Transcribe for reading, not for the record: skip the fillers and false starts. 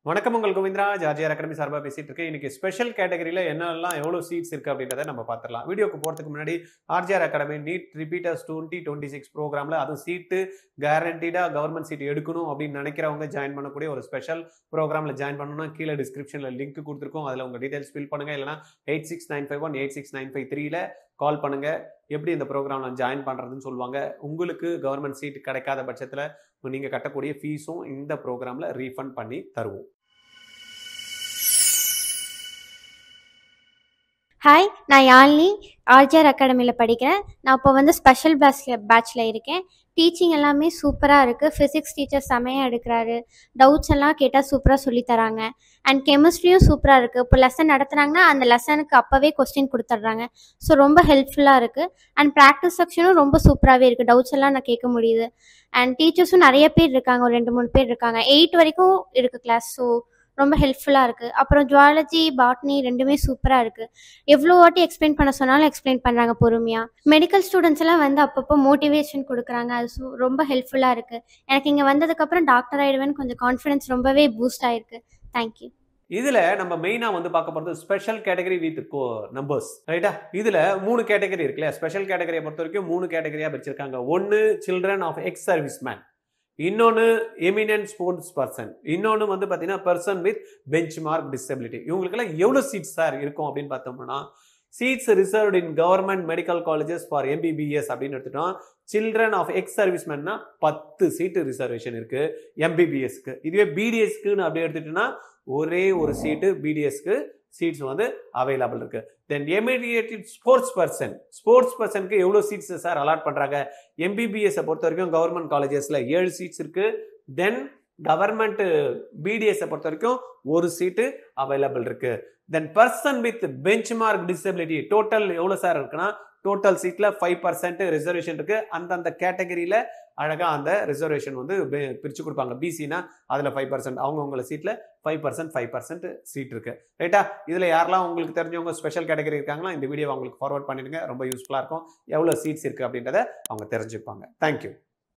வணக்கம் உங்கள் கோவிந்தரா ஜார்ஜியார் அகாடமி சார்பாக பேசிட்டு இருக்கேன். இன்னைக்கு ஸ்பெஷல் கேட்டகரியில் என்னெல்லாம் எவ்வளோ சீட்ஸ் இருக்கு அப்படின்றத நம்ம பார்த்துடலாம். வீடியோக்கு போகிறதுக்கு முன்னாடி ஆர்ஜிஆர் அகாடமி நீட் ரிப்பீட்டர்ஸ் 2026 ப்ரோக்ராமில் அதுவும் சீட்டு கேரண்டீடாக கவர்மெண்ட் சீட் எடுக்கணும் அப்படின்னு நினைக்கிறவங்க ஜாயின் பண்ணக்கூடிய ஒரு ஸ்பெஷல் ப்ரோக்ராமில் ஜாயின் பண்ணணும்னா கீழே டிஸ்கிரிப்ஷனில் லிங்க் கொடுத்துருக்கோம். அதில் உங்கள் டீடைல்ஸ் ஃபில் பண்ணுங்க. இல்லைனா 8695186953 கால் பண்ணுங்க. எப்படி இந்த ப்ரோக்ராமில் ஜாயின் பண்ணுறதுன்னு சொல்லுவாங்க. உங்களுக்கு கவர்மெண்ட் சீட் கிடைக்காத பட்சத்தில் நீங்கள் கட்டக்கூடிய ஃபீஸும் இந்த ப்ரோக்ராமில் ரீஃபண்ட் பண்ணி தருவோம். ஹாய், நான் யாழினி ஆர்ஜிஆர் அகாடமியில் படிக்கிறேன். நான் இப்போ ஸ்பெஷல் பேட்ச்சில் இருக்கேன். டீச்சிங் எல்லாமே சூப்பராக இருக்குது. ஃபிசிக்ஸ் டீச்சர் செமையாக எடுக்கிறாரு. டவுட்ஸ் எல்லாம் கேட்டால் சூப்பராக சொல்லித்தராங்க. அண்ட் கெமிஸ்ட்ரியும் சூப்பராக இருக்குது. இப்போ லெசன் நடத்துனாங்கன்னா அந்த லெசனுக்கு அப்போவே கொஸ்டின் கொடுத்துட்றாங்க. ஸோ ரொம்ப ஹெல்ப்ஃபுல்லாக இருக்குது. அண்ட் ப்ராக்டிஸ் செக்ஷனும் ரொம்ப சூப்பராகவே இருக்குது. டவுட்ஸ் எல்லாம் நான் கேட்க முடியுது. அண்ட் டீச்சர்ஸும் நிறைய பேர் இருக்காங்க. ஒரு 2-3 பேர் இருக்காங்க. 8 வரைக்கும் இருக்குது கிளாஸ். ஸோ ரொம்ப ஹெல்ப்ஃபுல்லாக இருக்குது. அப்புறம் ஜுவாலஜி, பாட்னி ரெண்டுமே சூப்பராக இருக்குது. எவ்வளோ வாட்டி எக்ஸ்பிளைன் பண்ண சொன்னாலும் எக்ஸ்பிளைன் பண்ணுறாங்க பொறுமையாக. மெடிக்கல் ஸ்டூடெண்ட்ஸ் எல்லாம் அப்பப்போ மோட்டிவேஷன் கொடுக்குறாங்க. அது ரொம்ப ஹெல்ப்ஃபுல்லாக இருக்குது. எனக்கு இங்கே வந்ததுக்கப்புறம் டாக்டர் ஆகிடுவேன்னு கொஞ்சம் கான்ஃபிடன்ஸ் ரொம்பவே பூஸ்ட் ஆகிருக்கு. தேங்க்யூ. இதுல நம்ம மெயினா பார்க்க போறது ஸ்பெஷல் கேட்டகரி வித் நம்பர்ஸ், ரைட்டா? இதுல 3 கேட்டகரி இருக்குல்ல. ஸ்பெஷல் கேட்டகரியை பொறுத்த வரைக்கும் 3 கேட்டகரியா பிரிச்சிருக்காங்க. ஒன்னு children of ex service man, இன்னொன்னு எமினன்ட் ஸ்போர்ட்ஸ் பர்சன், இன்னொன்னு பாத்தீங்கன்னா person with benchmark disability. இவங்களுக்கெல்லாம் எவ்வளவு சீட்ஸ் சார் இருக்கும் அப்படின்னு பார்த்தோம்னா, seats reserved in government medical colleges for MBBS அப்படின்னு எடுத்துட்டோம். சில்ட்ரன் ஆஃப் எக்ஸ் சர்வீஸ்மேன்னா 10 சீட்டு ரிசர்வேஷன் இருக்கு எம்பிபிஎஸ்க்கு. இதுவே பிடிஎஸ்க்குன்னு அப்படி எடுத்துட்டோம்னா ஒரே ஒரு சீட்டு பிடிஎஸ்க்கு சீட்ஸ் அவைலபிள் இருக்கு. தென் எமிடியேட்டட் ஸ்போர்ட்ஸ் பர்சனுக்கு எவ்வளவு சீட்ஸ் சார் அலாட் பண்றாங்க? எம்பிபிஎஸ் பொறுத்த வரைக்கும் கவர்மெண்ட் காலேஜஸ்ல 7 சீட்ஸ் இருக்கு. தென் கவர்மெண்ட் பிடிஎஸ் பொறுத்த வரைக்கும் ஒரு சீட்டு அவைலபிள் இருக்கு. Then person with benchmark disability total எவ்வளவு சார் இருக்குன்னா, டோட்டல் சீட்ல 5% ரிசர்வேஷன் இருக்கு. அந்தந்த கேட்டகரியில அழகா அந்த ரிசர்வேஷன் பிரிச்சு கொடுப்பாங்க. பிசினா அதுல 5%, அவங்கவுங்கள சீட்ல 5% சீட் இருக்கு, ரைட்டா? இதுல யாரெல்லாம் உங்களுக்கு தெரிஞ்சவங்க ஸ்பெஷல் கேட்டகரி இருக்காங்களா, இந்த வீடியோ அவங்களுக்கு ஃபார்வர்ட் பண்ணிடுங்க. ரொம்ப யூஸ்ஃபுல்லா இருக்கும். எவ்வளவு சீட்ஸ் இருக்கு அப்படின்றத அவங்க தெரிஞ்சுப்பாங்க. தேங்க்யூ.